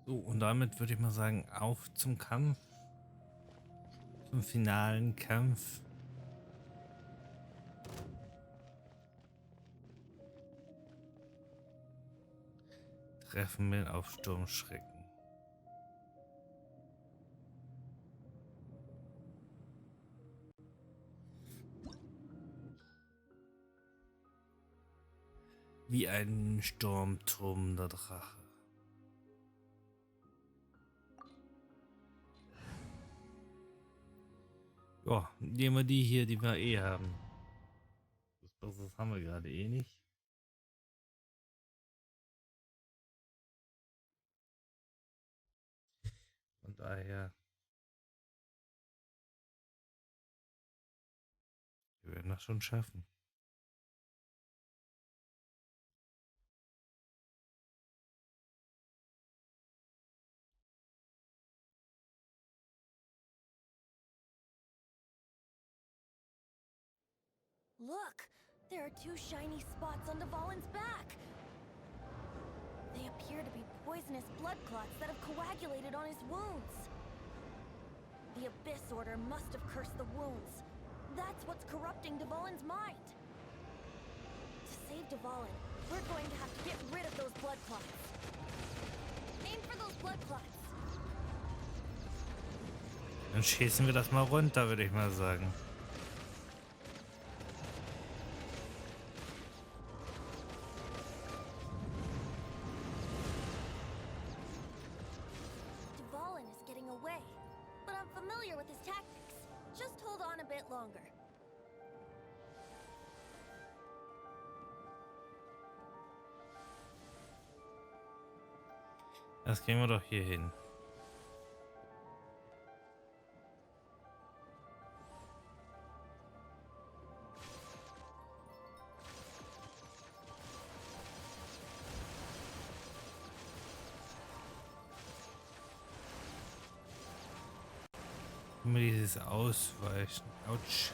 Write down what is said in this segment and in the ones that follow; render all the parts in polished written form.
So, und damit würde ich mal sagen, auf zum Kampf, zum finalen Kampf. Treffen wir auf Sturmschrecken. Wie ein sturmtobender Drache. Ja, nehmen wir die hier, die wir eh haben. Was Besseres haben wir gerade eh nicht. Von daher, wir werden das schon schaffen. Look! There are two shiny spots on Dvalin's back! They appear to be poisonous blood clots that have coagulated on his wounds. The Abyss Order must have cursed the wounds. That's what's corrupting Dvalin's mind. To save Dvalin, we're going to have to get rid of those blood clots. Aim for those blood clots. Dann schießen wir das mal runter, würde ich mal sagen. Dvalin is getting away, but I'm familiar with his tactics. Just hold on a bit longer. Das kriegen wir doch hier hin. Immer dieses Ausweichen. Autsch.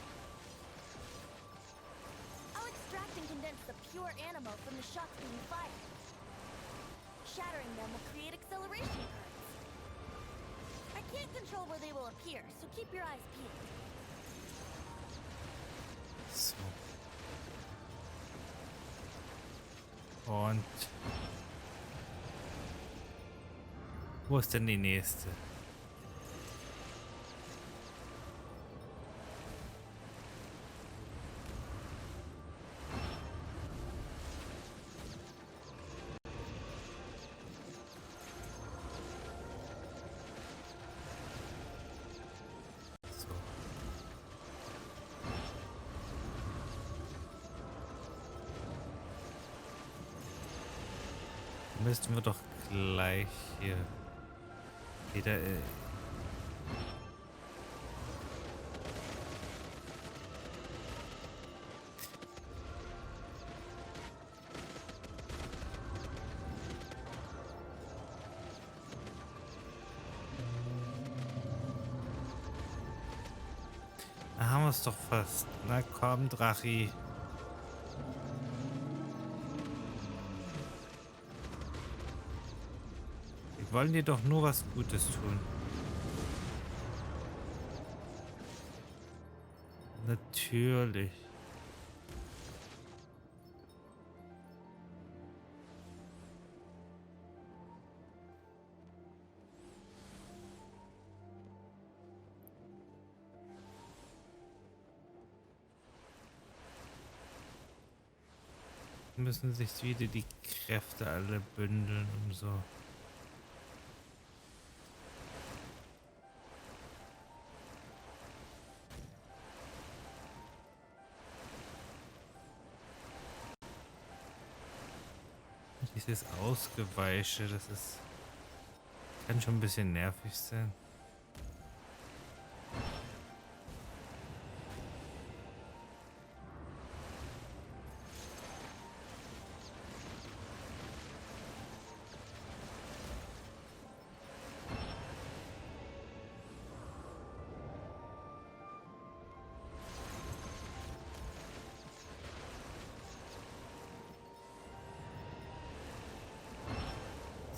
I'll extract and condense the pure animo from the shots being fired. Shattering them will create acceleration currents. I can't control where they will appear, so keep your eyes peeled. So. Und wo ist denn die nächste? So. Müssten wir doch gleich hier wieder da haben wir es doch fast. Na komm, Drachi. Wir wollen dir doch nur was Gutes tun. Natürlich. Müssen sich wieder die Kräfte alle bündeln und so. Dieses Ausgeweiche, kann schon ein bisschen nervig sein.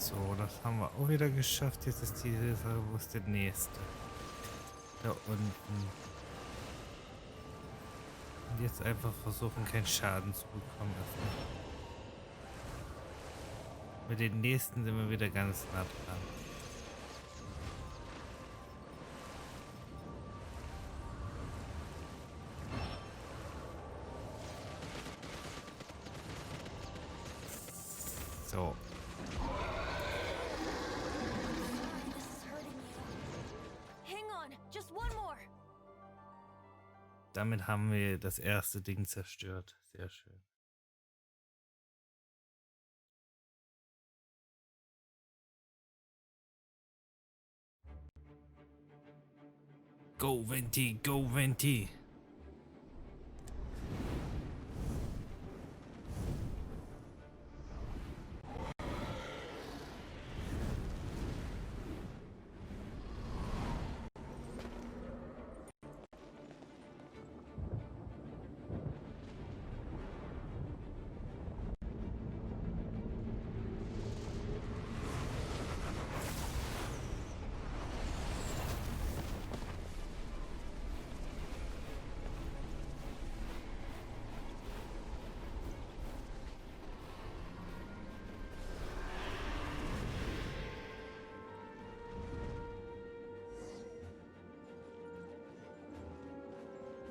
So, das haben wir auch wieder geschafft. Jetzt ist diese Sache, wo ist der nächste? Da unten. Und jetzt einfach versuchen, keinen Schaden zu bekommen. Erstmal. Mit den nächsten sind wir wieder ganz nah dran. So. This is hurting you. Hang on, just one more. Damit haben wir das erste Ding zerstört. Sehr schön. Go, Venti, go, Venti.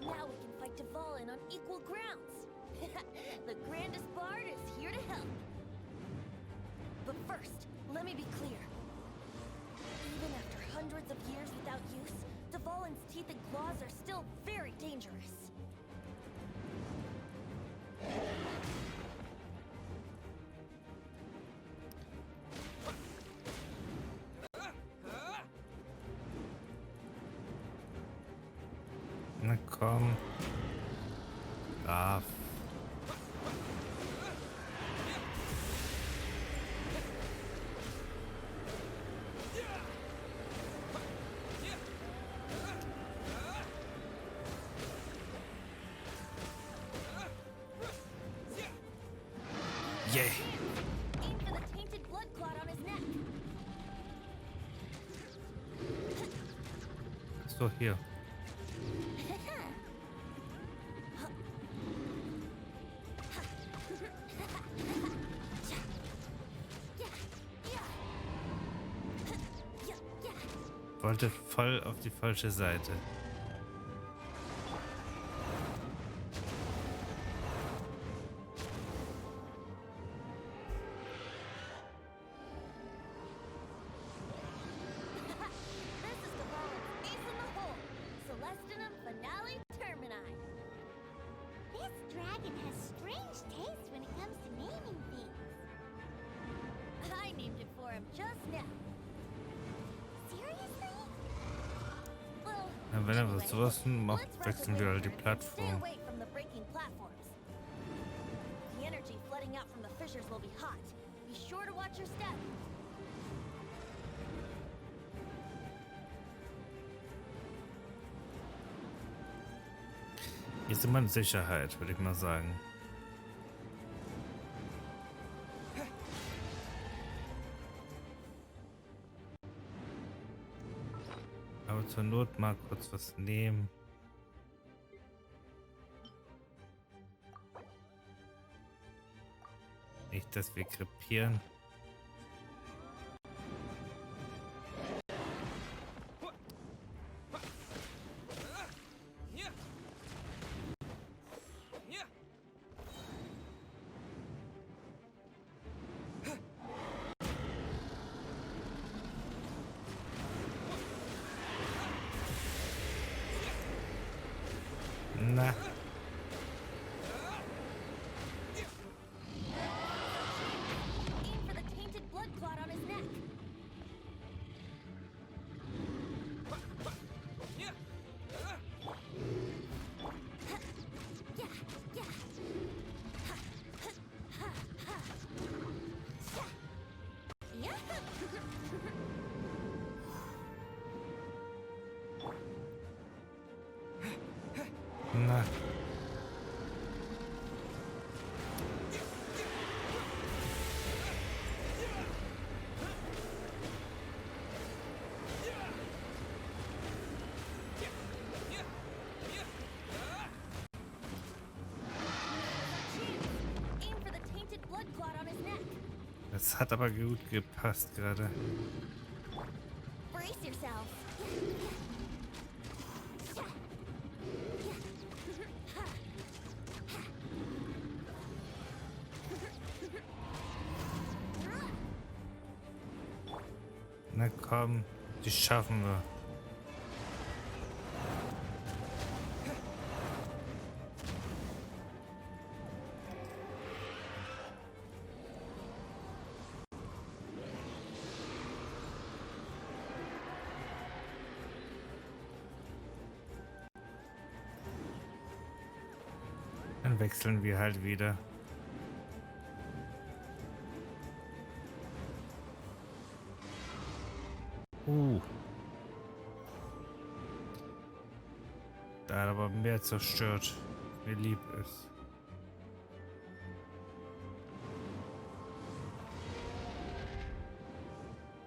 Now we can fight Dvalin on equal grounds. The grandest bard is here to help. But first, let me be clear. Even after hundreds of years without use, Dvalin's teeth and claws are still very dangerous. Na komm. Brav. Yay. Aim for the tainted blood clot on his neck. So, hier. Wollte voll auf die falsche Seite. This is Dvalin's ace in the hole. Celestinum finale termini. This dragon has strange taste when it comes to naming things. I named it for him just now. Seriously? Well, Ja, wenn er anyway, sowas macht, let's rest wechseln a wir bit halt die and stay Plattform. away from the breaking platforms. The energy flooding out from the fissures will be hot. Be sure to watch your step. Hier ist immer in Sicherheit, würde ich mal sagen. Aber zur Not mal kurz was nehmen. Nicht, dass wir krepieren. Na. Aim for the tainted blood clot on his neck. Na. Das hat aber gut gepasst gerade. Brace yourself. Na komm, die schaffen wir. Dann wechseln wir halt wieder. Da hat aber mehr zerstört. Mir lieb ist.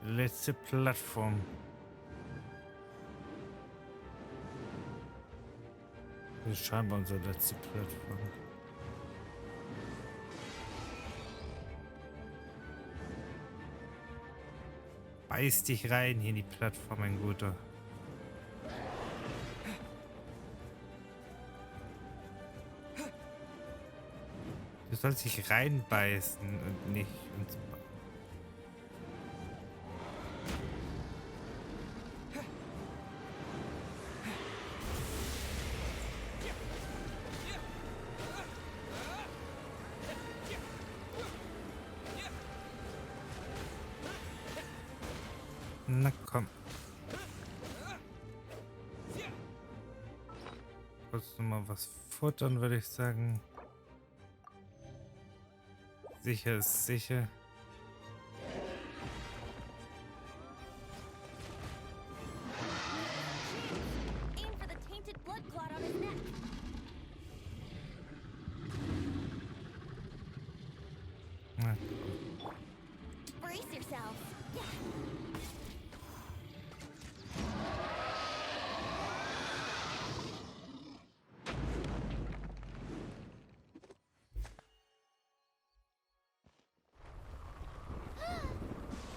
Letzte Plattform. Das ist scheinbar unsere letzte Plattform. Beiß dich rein hier in die Plattform, mein Guter. Du sollst dich reinbeißen und nicht uns. Na komm. Kurz noch mal was futtern, würde ich sagen. Sicher ist sicher. Aim for the tainted blood clot on his neck. Na, Brace yourself.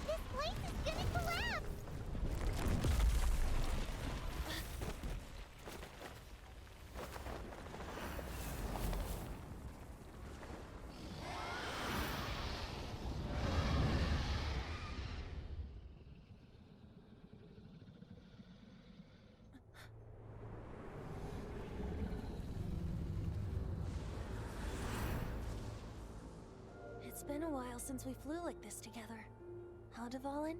This place is gonna collapse! It's been a while since we flew like this together. Huh, Dvalin?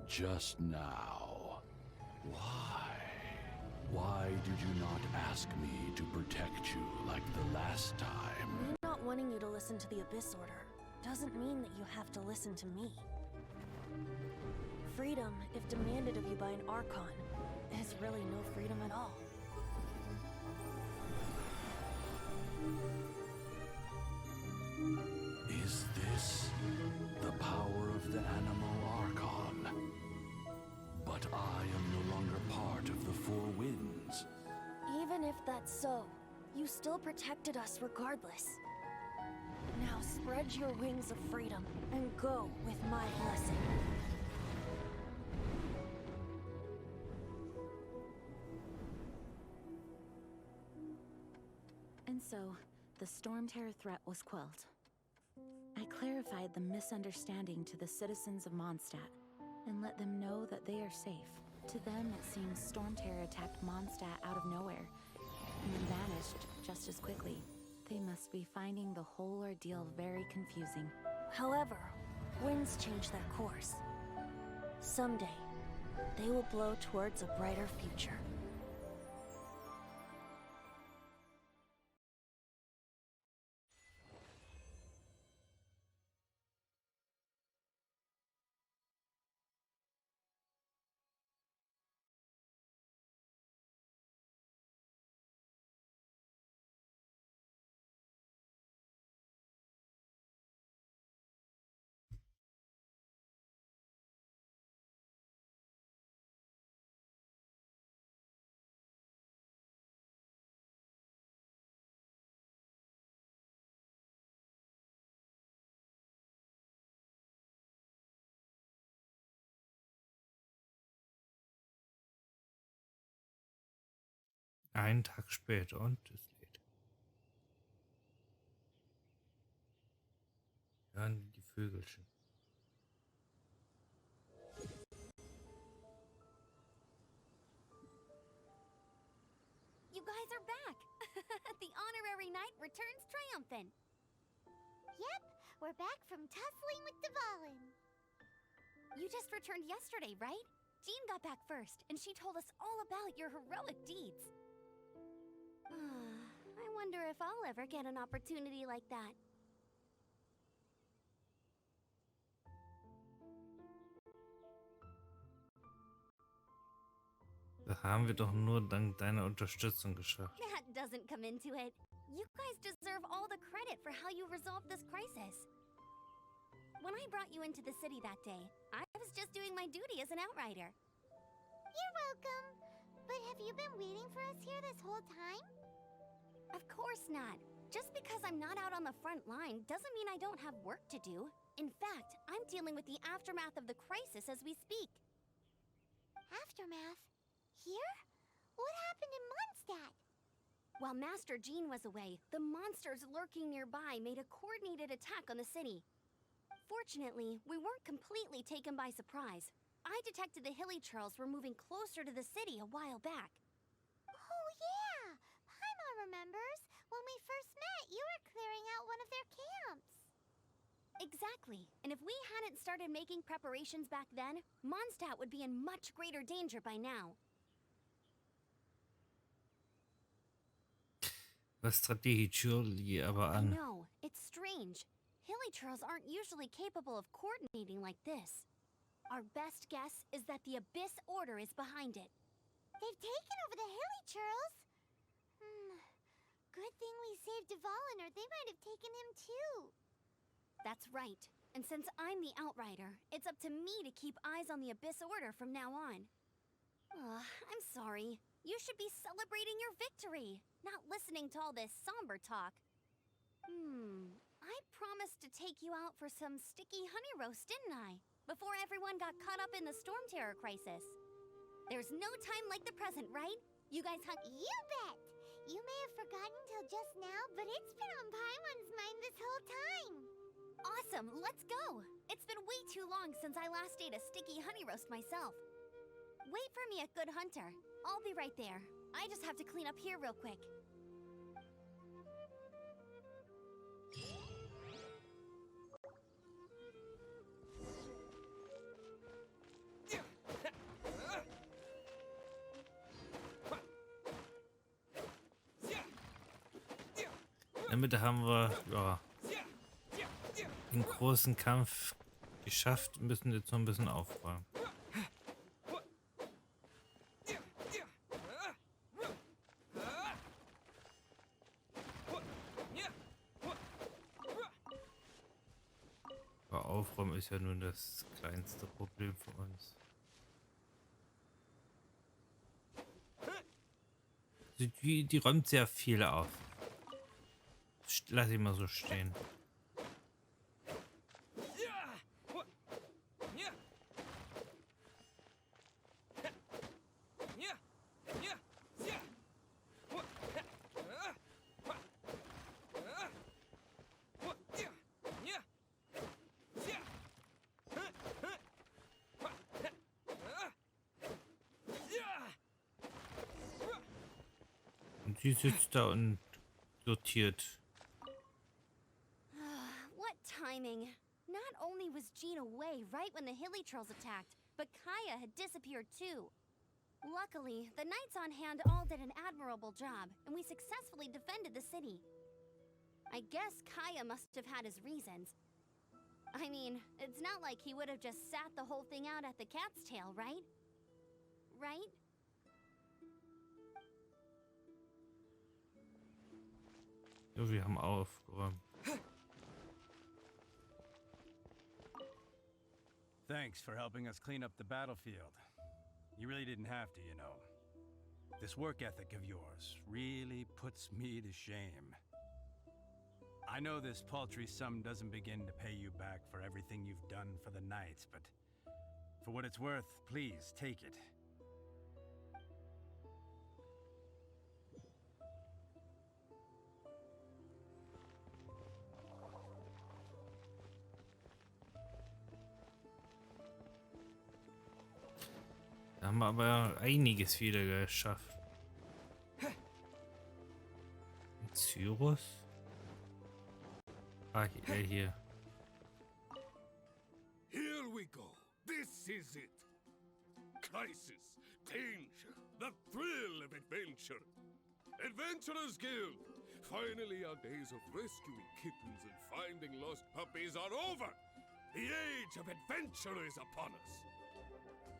Just now. Why? Why did you not ask me to protect you like the last time? Me not wanting you to listen to the Abyss Order doesn't mean that you have to listen to me. Freedom, if demanded of you by an Archon, is really no freedom at all. Is this the power of the Animal Archon? But I am no longer part of the Four Winds. Even if that's so, you still protected us regardless. Now spread your wings of freedom and go with my blessing. And so, the storm terror threat was quelled. I clarified the misunderstanding to the citizens of Mondstadt and let them know that they are safe. To them, it seems storm terror attacked Mondstadt out of nowhere and then vanished just as quickly. They must be finding the whole ordeal very confusing. However, winds change their course. Someday, they will blow towards a brighter future. Einen Tag später und es lädt. Hören die Vögelchen. You guys are back! The honorary knight returns triumphant. Yep, we're back from tussling with the Valen. You just returned yesterday, right? Jean got back first, and she told us all about your heroic deeds. I wonder if I'll ever get an opportunity like that. Das haben wir doch nur dank deiner Unterstützung geschafft. That doesn't come into it. You guys deserve all the credit for how you resolved this crisis. When I brought you into the city that day, I was just doing my duty as an outrider. You're welcome. But have you been waiting for us here this whole time? Of course not. Just because I'm not out on the front line doesn't mean I don't have work to do. In fact, I'm dealing with the aftermath of the crisis as we speak. Aftermath? Here? What happened in Mondstadt? While Master Jean was away, the monsters lurking nearby made a coordinated attack on the city. Fortunately, we weren't completely taken by surprise. I detected the Hilly Churls were moving closer to the city a while back. Oh yeah! Paimon remembers. When we first met, you were clearing out one of their camps. Exactly. And if we hadn't started making preparations back then, Mondstadt would be in much greater danger by now. Was treibt die Hichuli aber I an? know. It's strange. Hilly Churls aren't usually capable of coordinating like this. Our best guess is that the Abyss Order is behind it. They've taken over the Hilly Churls. Good thing we saved Dvalin, or they might have taken him too. That's right. And since I'm the Outrider, it's up to me to keep eyes on the Abyss Order from now on. I'm sorry. You should be celebrating your victory, not listening to all this somber talk. I promised to take you out for some sticky honey roast, didn't I? Before everyone got caught up in the storm terror crisis. There's no time like the present, right? You guys You bet! You may have forgotten till just now, but it's been on Paimon's mind this whole time. Awesome, let's go! It's been way too long since I last ate a sticky honey roast myself. Wait for me at Good Hunter. I'll be right there. I just have to clean up here real quick. In der Mitte haben wir den großen Kampf geschafft, müssen jetzt noch ein bisschen aufräumen. Aber aufräumen ist ja nun das kleinste Problem für uns. Die räumt sehr viel auf. Lass ihn mal so stehen. Und sie sitzt da und sortiert. What timing! Not only was Jean away right when the Hilly Trolls attacked, but Kaya had disappeared too. Luckily, the knights on hand all did an admirable job, and we successfully defended the city. I guess Kaya must have had his reasons. I mean, it's not like he would have just sat the whole thing out at the cat's tail, right? Right? Ja, wir haben aufgeräumt. Thanks for helping us clean up the battlefield. You really didn't have to, you know. This work ethic of yours really puts me to shame. I know this paltry sum doesn't begin to pay you back for everything you've done for the Knights, but for what it's worth, please take it. Da haben wir aber einiges wieder geschafft. Cyrus? Ah, hier. Here we go. This is it. Crisis, danger, the thrill of adventure. Adventurers Guild. Finally, our days of rescuing kittens and finding lost puppies are over. The age of adventure is upon us.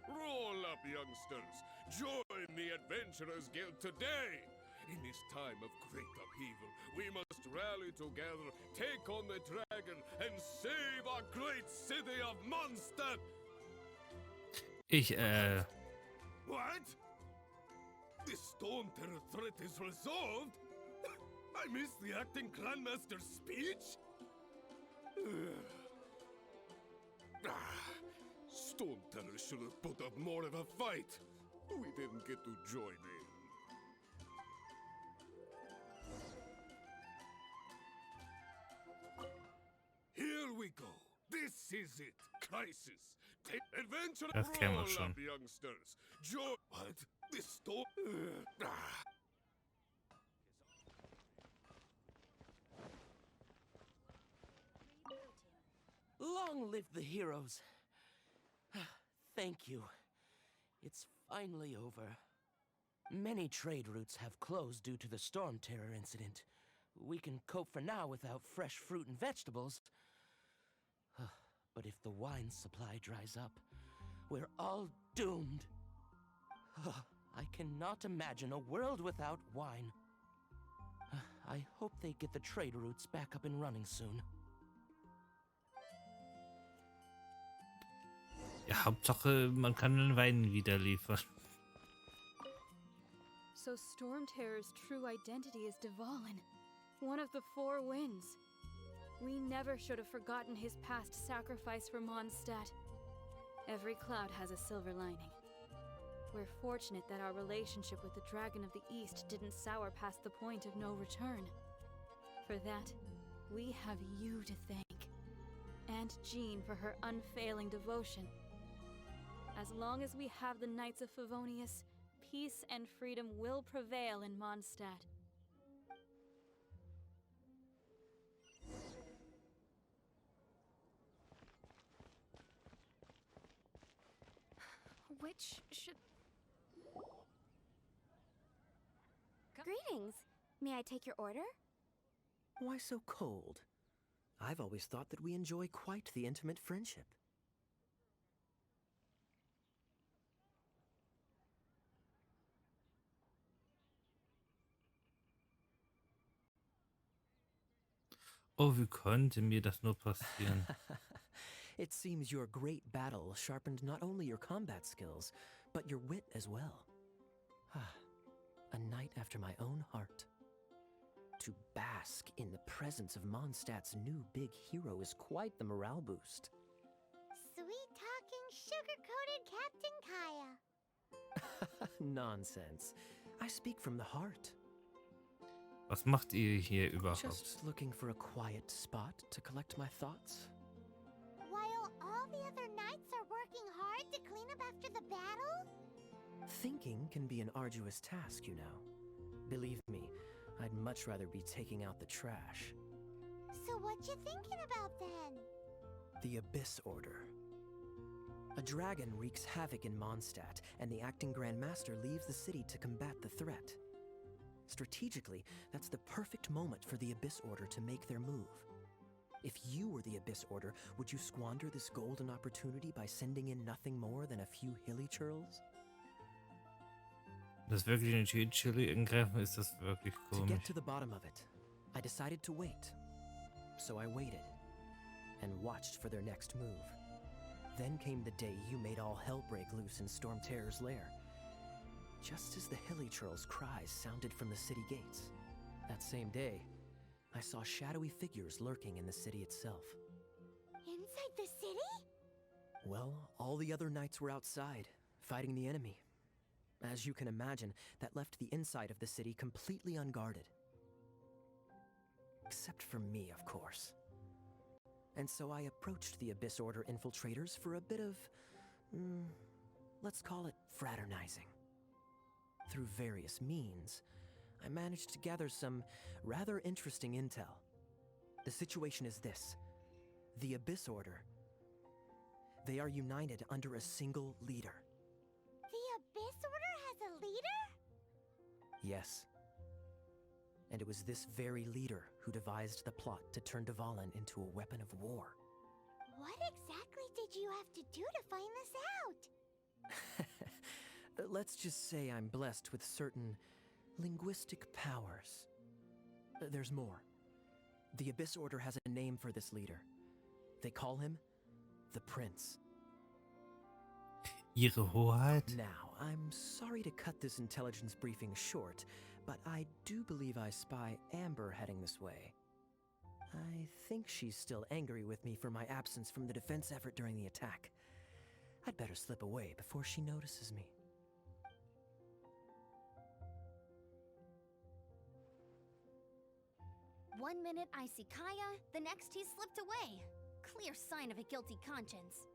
Roll up, youngsters. Join the Adventurers Guild today. In this time of great upheaval, we must rally together, take on the dragon, and save our great city of Mondstadt. What? The Storm Terror threat is resolved? I missed the acting clanmaster's speech? Storm Terror should have put up more of a fight. We didn't get to join in. Here we go. This is it. Crisis. Adventure. Das kennen wir Roll schon. up, youngsters. What? This storm. Long live the heroes. Thank you. It's finally over. Many trade routes have closed due to the Storm Terror incident. We can cope for now without fresh fruit and vegetables. But if the wine supply dries up, we're all doomed. I cannot imagine a world without wine. I hope they get the trade routes back up and running soon. Ja, Hauptsache, man kann den Wein wieder liefern. So Storm Terror's true identity is Dvalin, one of the four winds. We never should have forgotten his past sacrifice for Mondstadt. Every cloud has a silver lining. We're fortunate that our relationship with the Dragon of the East didn't sour past the point of no return. For that, we have you to thank. And Jean for her unfailing devotion. As long as we have the Knights of Favonius, peace and freedom will prevail in Mondstadt. Which should... Greetings. May I take your order? Why so cold? I've always thought that we enjoy quite the intimate friendship. Oh, wie konnte mir das nur passieren? It seems your great battle sharpened not only your combat skills, but your wit as well. A knight after my own heart. To bask in the presence of Mondstadt's new big hero is quite the morale boost. Sweet-talking, sugar-coated Captain Kaya. Nonsense. I speak from the heart. Was macht ihr hier überhaupt? Just looking for a quiet spot to collect my thoughts. While all the other knights are working hard to clean up after the battle? Thinking can be an arduous task, you know. Believe me, I'd much rather be taking out the trash. So what you thinking about then? The Abyss Order. A dragon wreaks havoc in Mondstadt, and the acting Grand Master leaves the city to combat the threat. Strategically, that's the perfect moment for the Abyss Order to make their move. If you were the Abyss Order, would you squander this golden opportunity by sending in nothing more than a few hilly churls? Das wirklich eine Chili angreifen, ist das wirklich To get komisch. to the bottom of it, I decided to wait. So I waited, and watched for their next move. Then came the day you made all hell break loose in Storm Terror's lair. Just as the hilly churls' cries sounded from the city gates. That same day, I saw shadowy figures lurking in the city itself. Inside the city? Well, all the other knights were outside, fighting the enemy. As you can imagine, that left the inside of the city completely unguarded. Except for me, of course. And so I approached the Abyss Order infiltrators for a bit of... let's call it fraternizing. Through various means, I managed to gather some rather interesting intel. The situation is this. The Abyss Order. They are united under a single leader. The Abyss Order has a leader? Yes. And it was this very leader who devised the plot to turn Dvalin into a weapon of war. What exactly did you have to do to find this out? Let's just say I'm blessed with certain linguistic powers. There's more. The Abyss Order has a name for this leader. They call him the Prince. Ihre Hoheit? Now, I'm sorry to cut this intelligence briefing short, but I do believe I spy Amber heading this way. I think she's still angry with me for my absence from the defense effort during the attack. I'd better slip away before she notices me. One minute I see Kaya, the next he's slipped away. Clear sign of a guilty conscience.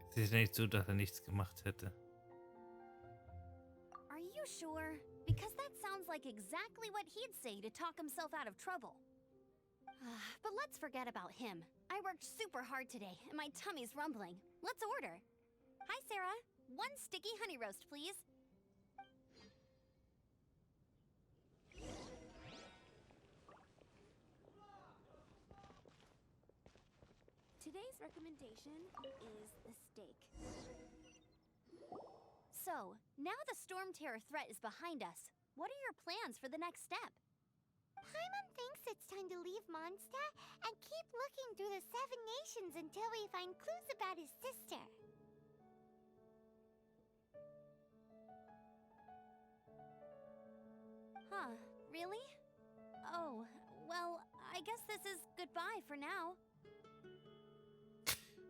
Es ist nicht so, dass nichts gemacht hätte. Are you sure? Because that sounds like exactly what he'd say to talk himself out of trouble. But let's forget about him. I worked super hard today, and my tummy's rumbling. Let's order. Hi, Sarah. One sticky honey roast, please. Today's recommendation is the steak. So, now the storm terror threat is behind us. What are your plans for the next step? Paimon thinks it's time to leave Mondstadt and keep looking through the Seven Nations until we find clues about his sister. Huh, really? Oh, well, I guess this is goodbye for now.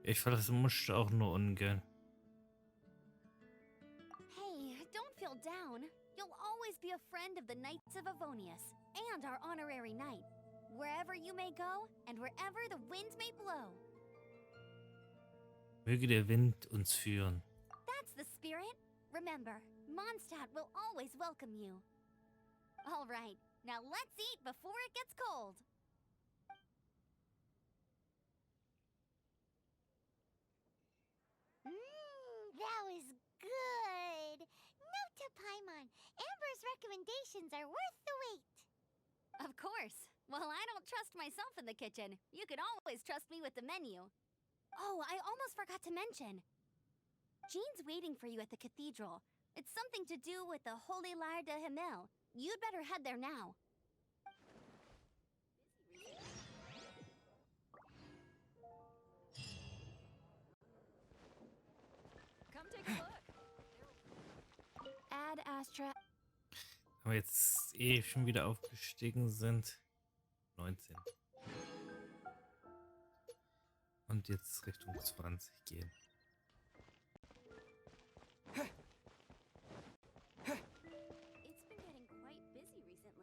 Ich verlasse Musch auch nur ungern. Hey, don't feel down. You'll always be a friend of the Knights of Avonius and our honorary knight, wherever you may go and wherever the wind may blow. Möge der Wind uns führen. That's the spirit. Remember, Mondstadt will always welcome you. All right, now let's eat before it gets cold. That was good. Note to Paimon, Amber's recommendations are worth the wait. Of course. Well, I don't trust myself in the kitchen. You can always trust me with the menu. Oh, I almost forgot to mention. Jean's waiting for you at the cathedral. It's something to do with the Holy Lyre de Himmel. You'd better head there now. Come take a look. Ad Astra. Aber jetzt schon wieder aufgestiegen sind. 19. Und jetzt Richtung 20 gehen.